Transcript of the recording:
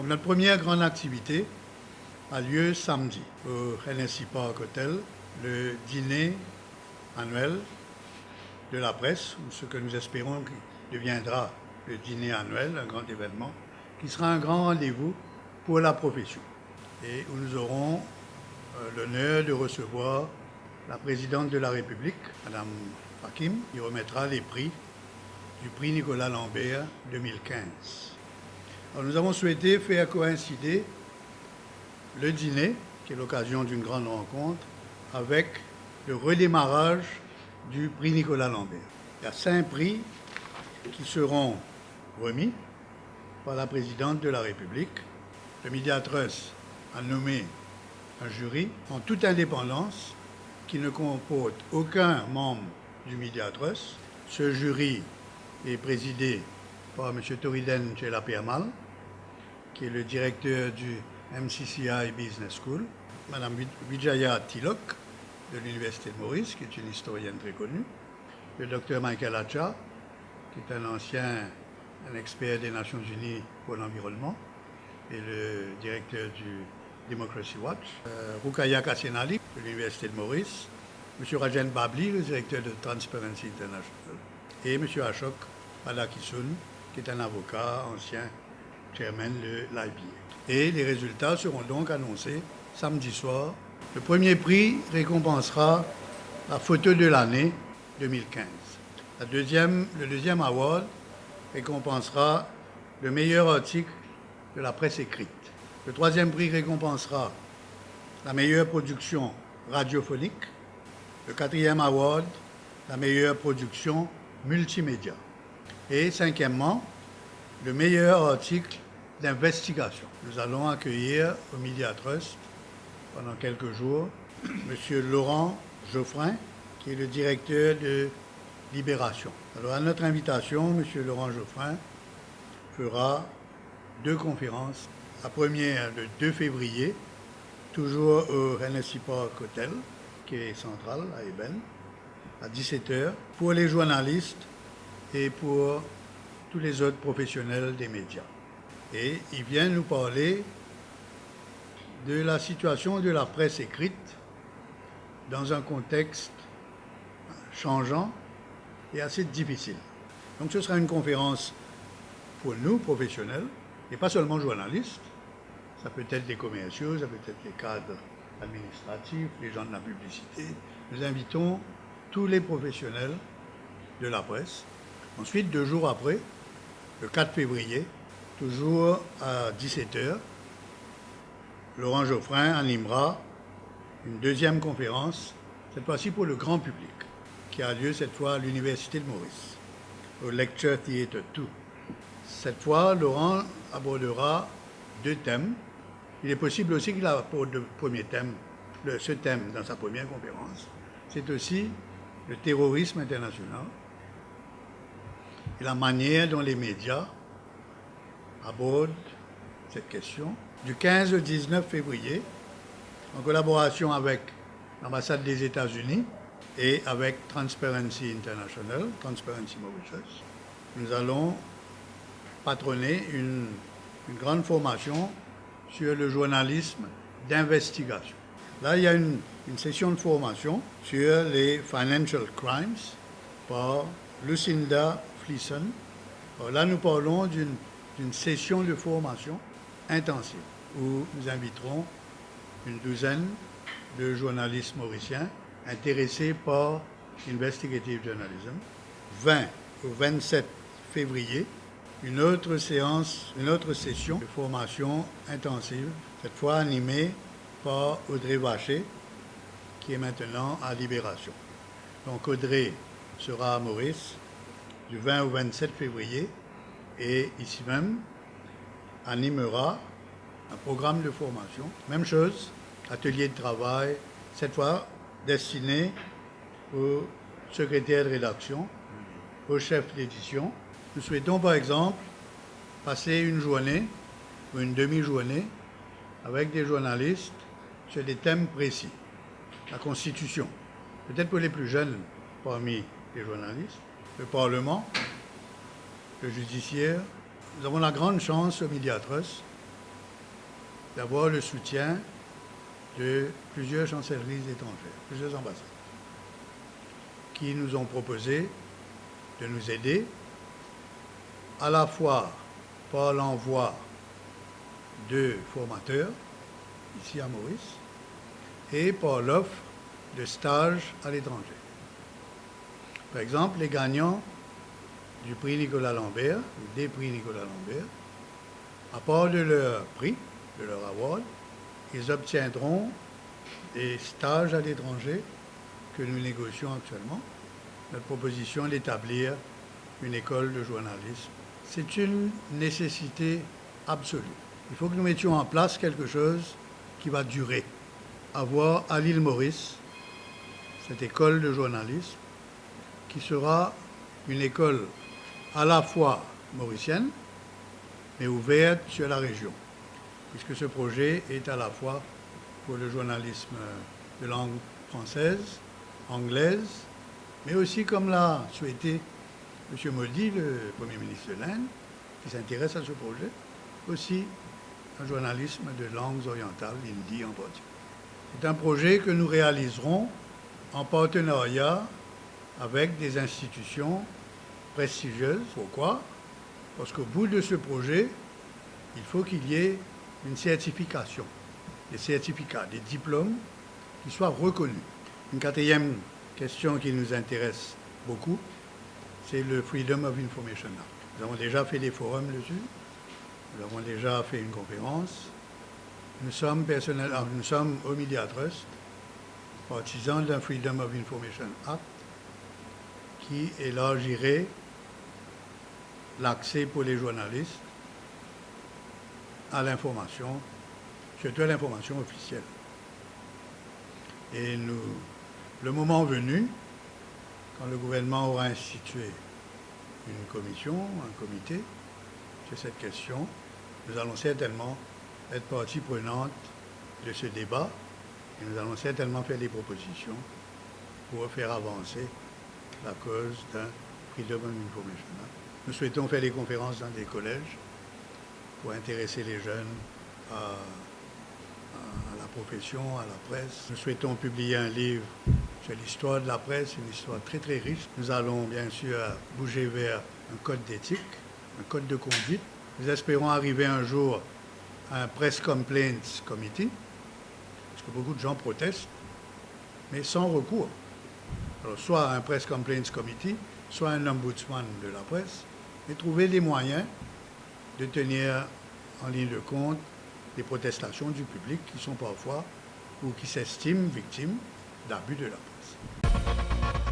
Donc notre première grande activité a lieu samedi au Hennessy Park Hotel, le dîner annuel de la presse, ou ce que nous espérons qui deviendra le dîner annuel, un grand événement, qui sera un grand rendez-vous pour la profession et où nous aurons l'honneur de recevoir la présidente de la République, Mme Hakim, qui remettra les prix du prix Nicolas Lambert 2015. Alors, nous avons souhaité faire coïncider le dîner, qui est l'occasion d'une grande rencontre, avec le redémarrage du prix Nicolas Lambert. Il y a 5 prix qui seront remis par la présidente de la République. Le Media Trust a nommé un jury en toute indépendance qui ne comporte aucun membre du Media Trust. Ce jury est présidé par M. Toriden Chelapermal, qui est le directeur du MCCI Business School, Mme Vijaya Tilok de l'Université de Maurice, qui est une historienne très connue, le Dr Michael Acha, qui est un expert des Nations Unies pour l'environnement, et le directeur du Democracy Watch, Rukaya Kassenali de l'Université de Maurice, M. Rajen Babli, le directeur de Transparency International, et M. Ashok Palakisun, qui est un avocat, ancien chairman de l'IBA. Et les résultats seront donc annoncés samedi soir. Le premier prix récompensera la photo de l'année 2015. Le deuxième award récompensera le meilleur article de la presse écrite. Le troisième prix récompensera la meilleure production radiophonique. Le quatrième award, la meilleure production multimédia. Et cinquièmement, le meilleur article d'investigation. Nous allons accueillir au Media Trust pendant quelques jours M. Laurent Geoffrin, qui est le directeur de Libération. Alors, à notre invitation, M. Laurent Geoffrin fera 2 conférences. La première, le 2 février, toujours au Hennessy Park Hotel, qui est central à Eben, à 17h, pour les journalistes et pour tous les autres professionnels des médias. Et il vient nous parler de la situation de la presse écrite dans un contexte changeant et assez difficile. Donc ce sera une conférence pour nous, professionnels, et pas seulement journalistes. Ça peut être des commerciaux, ça peut être les cadres administratifs, les gens de la publicité. Nous invitons tous les professionnels de la presse. Ensuite, 2 jours après, le 4 février, toujours à 17h, Laurent Geoffrin animera une deuxième conférence, cette fois-ci pour le grand public, qui a lieu cette fois à l'Université de Maurice, au Lecture Theatre 2. Cette fois, Laurent abordera 2 thèmes. Il est possible aussi qu'il aborde le premier thème, ce thème dans sa première conférence. C'est aussi le terrorisme international et la manière dont les médias abordent cette question. Du 15 au 19 février, en collaboration avec l'ambassade des États-Unis et avec Transparency International, Transparency Mauritius, nous allons patronner une grande formation sur le journalisme d'investigation. Là, il y a une session de formation sur les financial crimes par Lucinda Fleeson. Alors là, nous parlons d'une session de formation intensive où nous inviterons une douzaine de journalistes mauriciens intéressés par investigative journalism. 20 au 27 février, une autre session de formation intensive, cette fois animée par Audrey Vacher, qui est maintenant à Libération. Donc Audrey sera à Maurice du 20 au 27 février et ici même animera un programme de formation. Même chose, atelier de travail, cette fois destiné aux secrétaires de rédaction, aux chefs d'édition. Nous souhaitons par exemple passer une journée ou une demi-journée avec des journalistes sur des thèmes précis. La Constitution, peut-être pour les plus jeunes parmi les journalistes, le Parlement, le judiciaire. Nous avons la grande chance au Media Trust d'avoir le soutien de plusieurs chancelleries étrangères, plusieurs ambassades, qui nous ont proposé de nous aider à la fois par l'envoi de formateurs ici à Maurice et par l'offre de stages à l'étranger. Par exemple, les gagnants du prix Nicolas Lambert, ou des prix Nicolas Lambert, à part de leur prix, de leur award, ils obtiendront des stages à l'étranger que nous négocions actuellement. Notre proposition est d'établir une école de journalisme. C'est une nécessité absolue. Il faut que nous mettions en place quelque chose qui va durer. Avoir à l'île Maurice cette école de journalisme qui sera une école à la fois mauricienne, mais ouverte sur la région, puisque ce projet est à la fois pour le journalisme de langue française, anglaise, mais aussi, comme l'a souhaité M. Modi, le Premier ministre de l'Inde, qui s'intéresse à ce projet, aussi un journalisme de langues orientales, hindi en particulier. C'est un projet que nous réaliserons en partenariat avec des institutions prestigieuses. Pourquoi? Parce qu'au bout de ce projet, il faut qu'il y ait une certification, des certificats, des diplômes qui soient reconnus. Une quatrième question qui nous intéresse beaucoup, c'est le Freedom of Information Act. Nous avons déjà fait des forums dessus, nous avons déjà fait une conférence. Nous sommes au Media Trust, partisans d'un Freedom of Information Act qui élargirait l'accès pour les journalistes à l'information, surtout à l'information officielle. Et le moment venu, quand le gouvernement aura institué une commission, un comité sur cette question, nous allons certainement être partie prenante de ce débat et nous allons certainement faire des propositions pour faire avancer la cause d'un Freedom of Information Act. Nous souhaitons faire des conférences dans des collèges pour intéresser les jeunes à la profession, à la presse. Nous souhaitons publier un livre sur l'histoire de la presse, une histoire très très riche. Nous allons bien sûr bouger vers un code d'éthique, un code de conduite. Nous espérons arriver un jour à un Press Complaints Committee, parce que beaucoup de gens protestent, mais sans recours. Alors, soit un Press Complaints Committee, soit un ombudsman de la presse, et trouver des moyens de tenir en ligne de compte les protestations du public qui sont parfois ou qui s'estiment victimes d'abus de la presse.